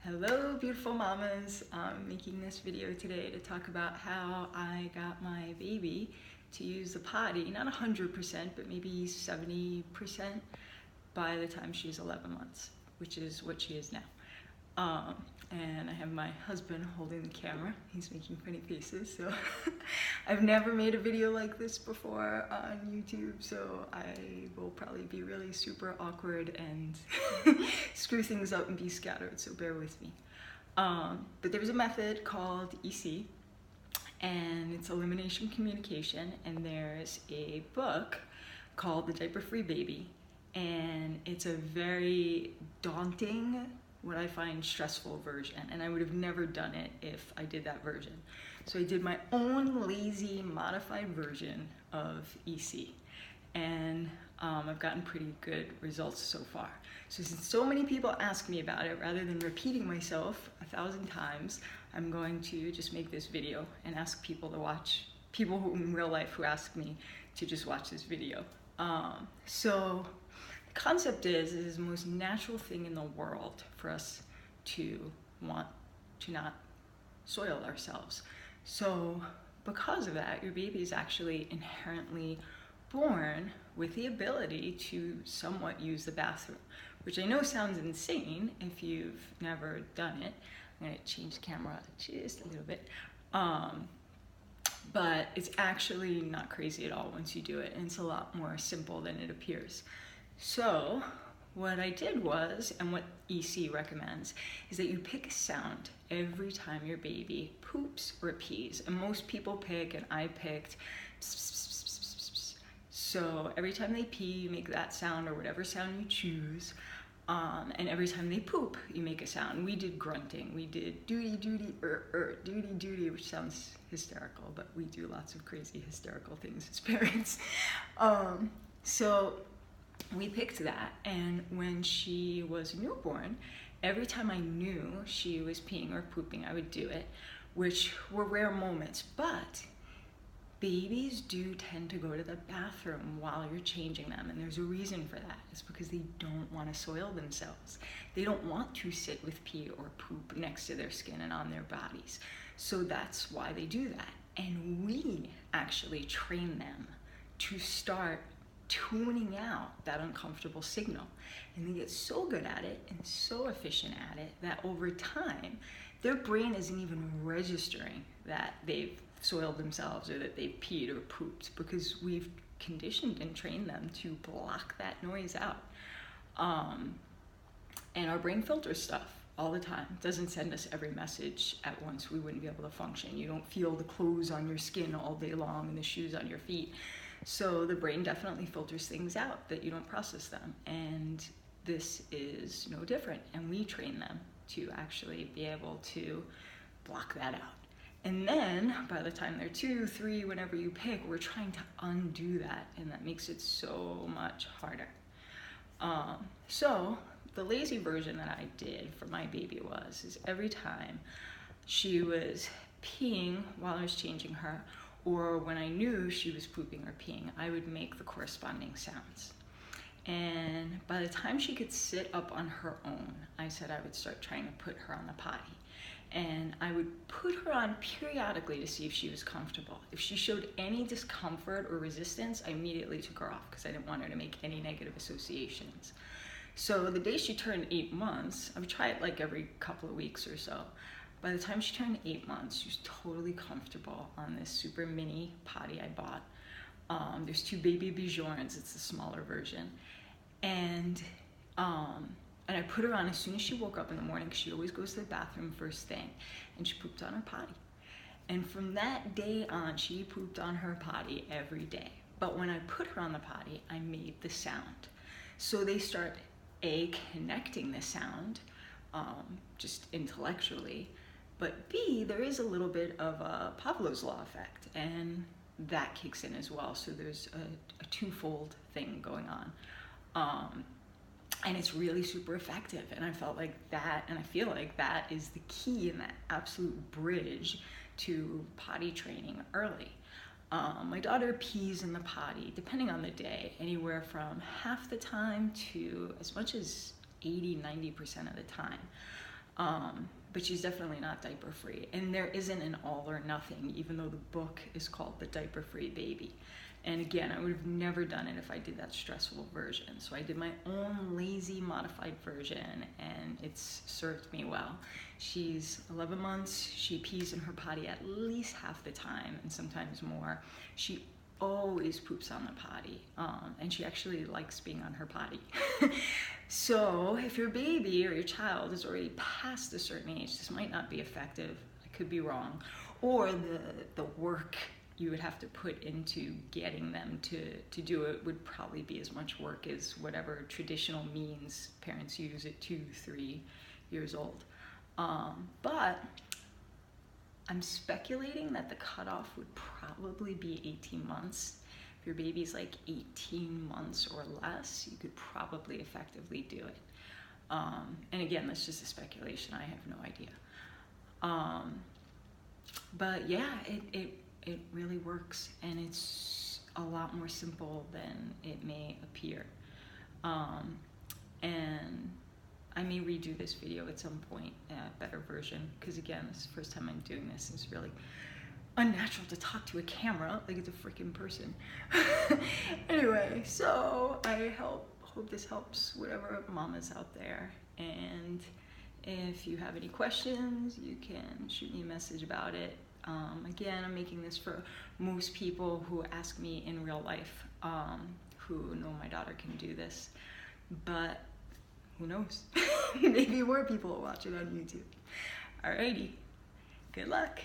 Hello beautiful mamas. I'm making this video today to talk about how I got my baby to use the potty, not 100%, but maybe 70% by the time she's 11 months, which is what she is now. And I have my husband holding the camera. He's making funny faces, so I've never made a video like this before on YouTube, so I will probably be really super awkward and screw things up and be scattered, so bear with me. But there's a method called EC, and it's Elimination Communication, and there's a book called The Diaper-Free Baby, and it's a very daunting, what I find stressful version, and I would have never done it if I did that version. So I did my own lazy modified version of EC, and I've gotten pretty good results so far. So since so many people ask me about it, rather than repeating myself 1,000 times, I'm going to just make this video and ask people to watch, people who in real life who ask me to just watch this video. So the concept is the most natural thing in the world for us to want to not soil ourselves. So because of that, your baby is actually inherently born with the ability to somewhat use the bathroom, which I know sounds insane if you've never done it. I'm going to change the camera just a little bit. But it's actually not crazy at all once you do it, and it's a lot more simple than it appears. So what I did was, and what EC recommends, is that you pick a sound every time your baby poops or pees. And most people pick, and I picked, pss, pss, pss, pss, pss, pss. So every time they pee, you make that sound or whatever sound you choose. And every time they poop, you make a sound. We did grunting, we did duty, duty, duty, duty, which sounds hysterical, but we do lots of crazy hysterical things as parents. So we picked that, and when she was a newborn, every time I knew she was peeing or pooping, I would do it, which were rare moments, but babies do tend to go to the bathroom while you're changing them, and there's a reason for that. It's because they don't want to soil themselves. They don't want to sit with pee or poop next to their skin and on their bodies. So that's why they do that. And we actually train them to start tuning out that uncomfortable signal. And they get so good at it and so efficient at it that over time, their brain isn't even registering that they've soiled themselves or that they've peed or pooped, because we've conditioned and trained them to block that noise out. And our brain filters stuff all the time. It doesn't send us every message at once. We wouldn't be able to function. You don't feel the clothes on your skin all day long and the shoes on your feet. So the brain definitely filters things out that you don't process them. And this is no different. And we train them to actually be able to block that out. And then by the time they're 2, 3, whenever you pick, we're trying to undo that. And that makes it so much harder. So the lazy version that I did for my baby is every time she was peeing while I was changing her, or when I knew she was pooping or peeing, I would make the corresponding sounds. And by the time she could sit up on her own, I said I would start trying to put her on the potty. And I would put her on periodically to see if she was comfortable. If she showed any discomfort or resistance, I immediately took her off because I didn't want her to make any negative associations. So the day she turned 8 months, I would try it like every couple of weeks or so. By the time she turned 8 months, she was totally comfortable on this super mini potty I bought. There's 2 baby Bjorns, it's the smaller version. And I put her on as soon as she woke up in the morning, because she always goes to the bathroom first thing, and she pooped on her potty. And from that day on, she pooped on her potty every day. But when I put her on the potty, I made the sound. So they start, A, connecting the sound, just intellectually, but B, there is a little bit of a Pavlov's law effect, and that kicks in as well. So there's a twofold thing going on. And it's really super effective. And I felt like that, and I feel like that is the key and that absolute bridge to potty training early. My daughter pees in the potty, depending on the day, anywhere from half the time to as much as 80-90% of the time. But she's definitely not diaper free. And there isn't an all or nothing, even though the book is called The Diaper Free Baby. And again, I would have never done it if I did that stressful version. So I did my own lazy modified version, and it's served me well. She's 11 months. She pees in her potty at least half the time, and sometimes more. She always poops on the potty, and she actually likes being on her potty. So if your baby or your child is already past a certain age, this might not be effective. I could be wrong. Or the work you would have to put into getting them to do it would probably be as much work as whatever traditional means parents use at 2-3 years old. But I'm speculating that the cutoff would probably be 18 months. If your baby's like 18 months or less, you could probably effectively do it. And again, that's just a speculation. I have no idea. But yeah, it really works, and it's a lot more simple than it may appear. And I may redo this video at some point, a better version, because again, this is the first time I'm doing this. It's really unnatural to talk to a camera like it's a freaking person. Anyway, so I hope this helps whatever mamas out there. And if you have any questions, you can shoot me a message about it. Again, I'm making this for most people who ask me in real life, who know my daughter can do this. But who knows? Maybe more people will watch it on YouTube. Alrighty, good luck.